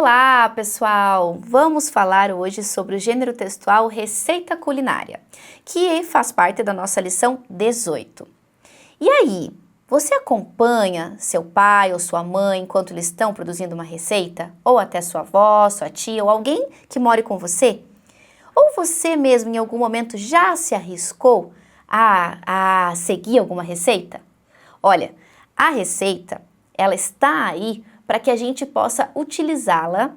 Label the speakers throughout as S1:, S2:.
S1: Olá, pessoal! Vamos falar hoje sobre o gênero textual receita culinária, que faz parte da nossa lição 18. E aí, você acompanha seu pai ou sua mãe enquanto eles estão produzindo uma receita? Ou até sua avó, sua tia ou alguém que more com você? Ou você mesmo em algum momento já se arriscou a seguir alguma receita? Olha, a receita, ela está aí para que a gente possa utilizá-la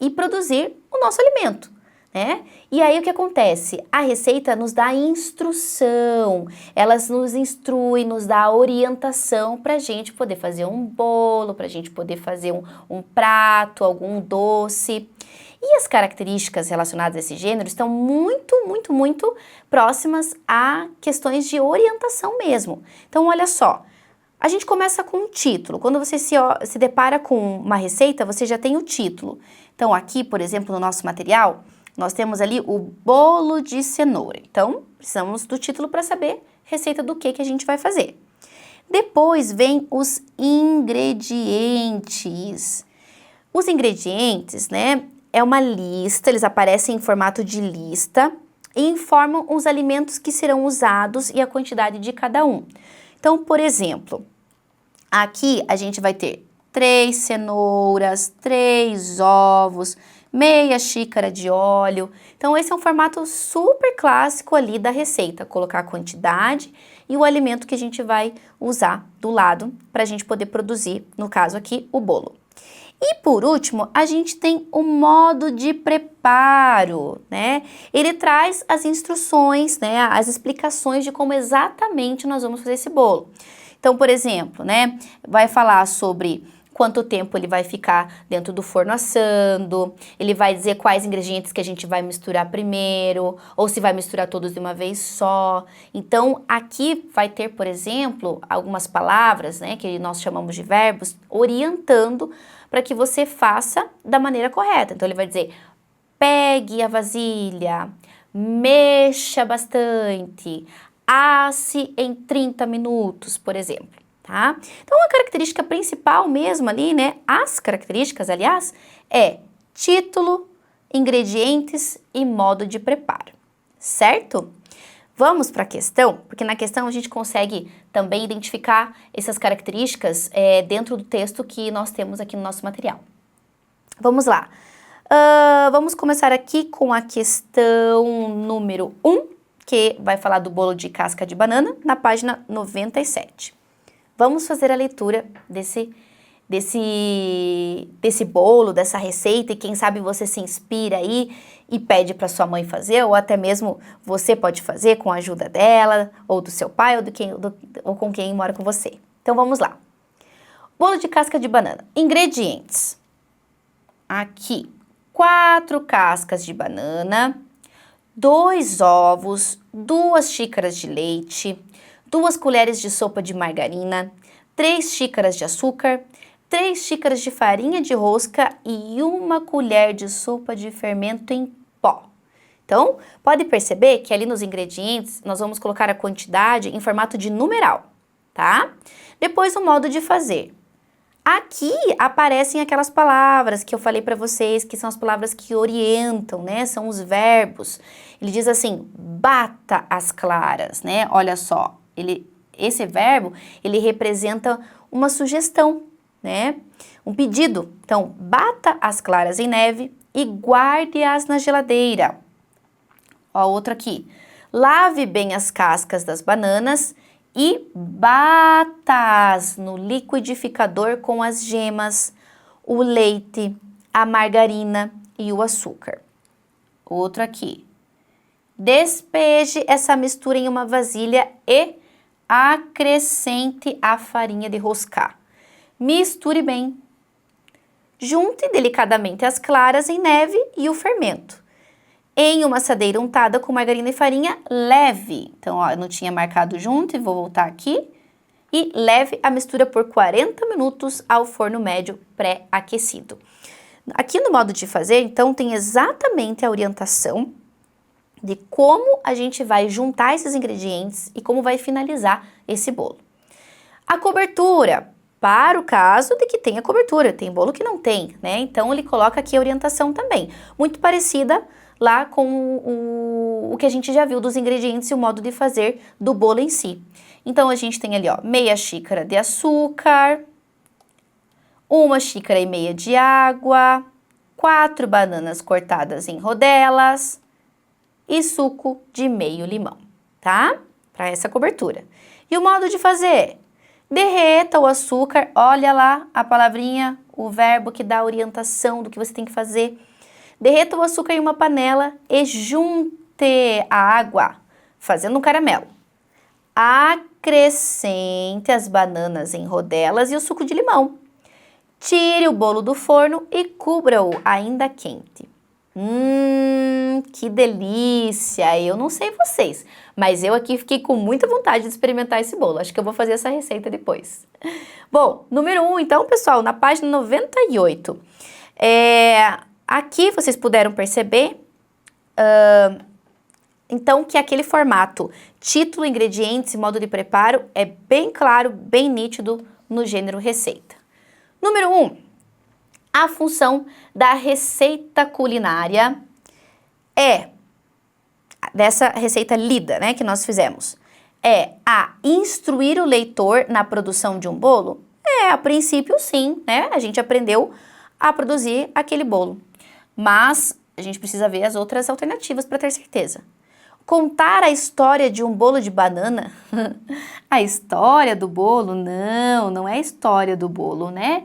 S1: e produzir o nosso alimento, né? E aí o que acontece? A receita nos dá instrução, elas nos instruem, nos dá orientação para a gente poder fazer um bolo, para a gente poder fazer um prato, algum doce. E as características relacionadas a esse gênero estão muito próximas a questões de orientação mesmo. Então, olha só. A gente começa com um título. Quando você se depara com uma receita, você já tem o título. Então, aqui, por exemplo, no nosso material, nós temos ali o bolo de cenoura. Então, precisamos do título para saber receita do que a gente vai fazer. Depois vem os ingredientes. Os ingredientes, né, é uma lista, eles aparecem em formato de lista e informam os alimentos que serão usados e a quantidade de cada um. Então, por exemplo, aqui a gente vai ter 3 cenouras, 3 ovos, meia xícara de óleo. Então, esse é um formato super clássico ali da receita, colocar a quantidade e o alimento que a gente vai usar do lado para a gente poder produzir, no caso aqui, o bolo. E por último, a gente tem o modo de preparo, né? Ele traz as instruções, né? As explicações de como exatamente nós vamos fazer esse bolo. Então, por exemplo, né? Vai falar sobre quanto tempo ele vai ficar dentro do forno assando, ele vai dizer quais ingredientes que a gente vai misturar primeiro, ou se vai misturar todos de uma vez só. Então, aqui vai ter, por exemplo, algumas palavras, né? Que nós chamamos de verbos, orientando para que você faça da maneira correta. Então, ele vai dizer, pegue a vasilha, mexa bastante, asse em 30 minutos, por exemplo, tá? Então, a característica principal mesmo ali, né, as características, aliás, é título, ingredientes e modo de preparo, certo? Vamos para a questão, porque na questão a gente consegue também identificar essas características dentro do texto que nós temos aqui no nosso material. Vamos lá. Vamos começar aqui com a questão número 1, que vai falar do bolo de casca de banana, na página 97. Vamos fazer a leitura desse bolo, dessa receita, e quem sabe você se inspira aí e pede para sua mãe fazer, ou até mesmo você pode fazer com a ajuda dela, ou do seu pai, ou com quem mora com você. Então vamos lá. Bolo de casca de banana. Ingredientes. Aqui, 4 cascas de banana, 2 ovos, 2 xícaras de leite, 2 colheres de sopa de margarina, 3 xícaras de açúcar, 3 xícaras de farinha de rosca e 1 colher de sopa de fermento em pó. Então, pode perceber que ali nos ingredientes nós vamos colocar a quantidade em formato de numeral, tá? Depois o modo de fazer. Aqui aparecem aquelas palavras que eu falei para vocês, que são as palavras que orientam, né? São os verbos. Ele diz assim, bata as claras, né? Olha só, esse verbo, ele representa uma sugestão, né? Um pedido. Então, bata as claras em neve e guarde-as na geladeira. Ó, outra aqui. Lave bem as cascas das bananas e bata-as no liquidificador com as gemas, o leite, a margarina e o açúcar. Outro aqui. Despeje essa mistura em uma vasilha e acrescente a farinha de roscar. Misture bem. Junte delicadamente as claras em neve e o fermento. Em uma assadeira untada com margarina e farinha, leve. Então, ó, eu não tinha marcado junto e vou voltar aqui. E leve a mistura por 40 minutos ao forno médio pré-aquecido. Aqui no modo de fazer, então, tem exatamente a orientação de como a gente vai juntar esses ingredientes e como vai finalizar esse bolo. A cobertura, para o caso de que tenha cobertura. Tem bolo que não tem, né? Então, ele coloca aqui a orientação também. Muito parecida lá com o que a gente já viu dos ingredientes e o modo de fazer do bolo em si. Então, a gente tem ali, ó, meia xícara de açúcar, 1,5 xícaras de água, 4 bananas cortadas em rodelas e suco de meio limão, tá? Para essa cobertura. E o modo de fazer? Derreta o açúcar, olha lá a palavrinha, o verbo que dá a orientação do que você tem que fazer. Derreta o açúcar em uma panela e junte a água, fazendo um caramelo. Acrescente as bananas em rodelas e o suco de limão. Tire o bolo do forno e cubra-o ainda quente. Que delícia! Eu não sei vocês, mas eu aqui fiquei com muita vontade de experimentar esse bolo. Acho que eu vou fazer essa receita depois. Bom, número 1, então, pessoal, na página 98. Aqui vocês puderam perceber, então, que aquele formato, título, ingredientes e modo de preparo é bem claro, bem nítido no gênero receita. Número 1, a função da receita culinária dessa receita lida, né, que nós fizemos, a instruir o leitor na produção de um bolo? A princípio sim, né, a gente aprendeu a produzir aquele bolo, mas a gente precisa ver as outras alternativas para ter certeza. Contar a história de um bolo de banana? A história do bolo? Não é a história do bolo, né?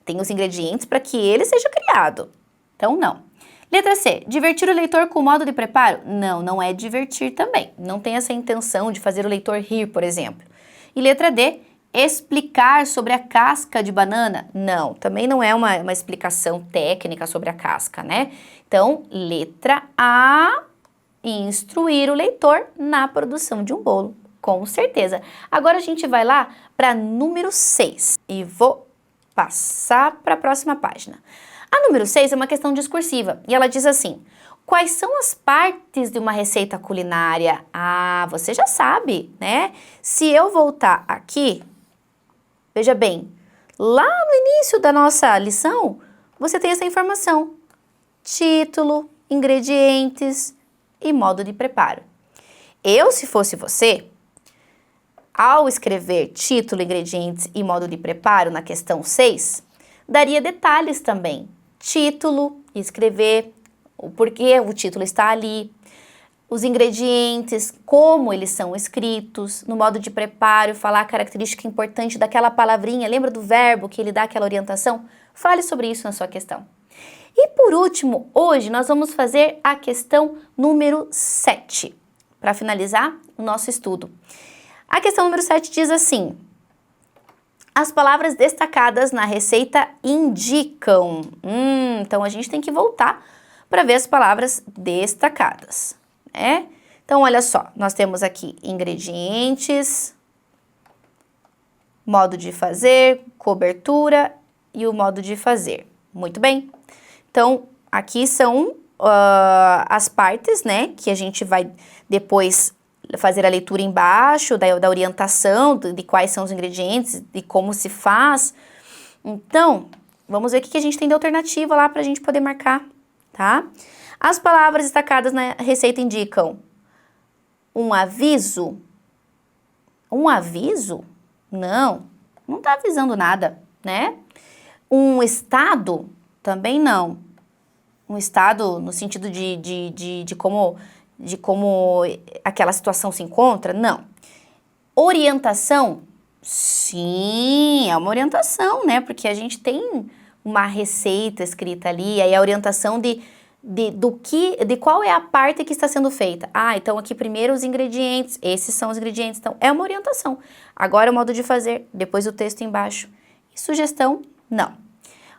S1: Tem os ingredientes para que ele seja criado. Então, não. Letra C. Divertir o leitor com o modo de preparo? Não é divertir também. Não tem essa intenção de fazer o leitor rir, por exemplo. E letra D. Explicar sobre a casca de banana? Não, também não é uma explicação técnica sobre a casca, né? Então, letra A. Instruir o leitor na produção de um bolo, com certeza. Agora a gente vai lá para número 6 e vou passar para a próxima página. A número 6 é uma questão discursiva e ela diz assim: quais são as partes de uma receita culinária? Você já sabe, né? Se eu voltar aqui, veja bem, lá no início da nossa lição, você tem essa informação: título, ingredientes e modo de preparo. Eu, se fosse você, ao escrever título, ingredientes e modo de preparo na questão 6, daria detalhes também. Título, escrever o porquê o título está ali, os ingredientes, como eles são escritos, no modo de preparo, falar a característica importante daquela palavrinha, lembra do verbo que ele dá aquela orientação? Fale sobre isso na sua questão. E por último, hoje nós vamos fazer a questão número 7, para finalizar o nosso estudo. A questão número 7 diz assim: as palavras destacadas na receita indicam. Então a gente tem que voltar para ver as palavras destacadas, né? Então olha só, nós temos aqui ingredientes, modo de fazer, cobertura e o modo de fazer. Muito bem. Então, aqui são as partes, né, que a gente vai depois fazer a leitura embaixo, da orientação, de quais são os ingredientes, de como se faz. Então, vamos ver o que a gente tem de alternativa lá para a gente poder marcar, tá? As palavras destacadas na receita indicam um aviso. Um aviso? Não tá avisando nada, né? Um estado? Também não. Um estado no sentido de como aquela situação se encontra? Não. Orientação? Sim, é uma orientação, né? Porque a gente tem uma receita escrita ali, aí a orientação de qual é a parte que está sendo feita. Então aqui primeiro os ingredientes, esses são os ingredientes, então é uma orientação. Agora o modo de fazer, depois o texto embaixo. E sugestão? Não.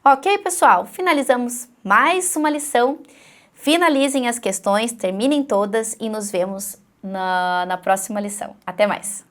S1: Ok, pessoal? Finalizamos mais uma lição. Finalizem as questões, terminem todas e nos vemos na próxima lição. Até mais!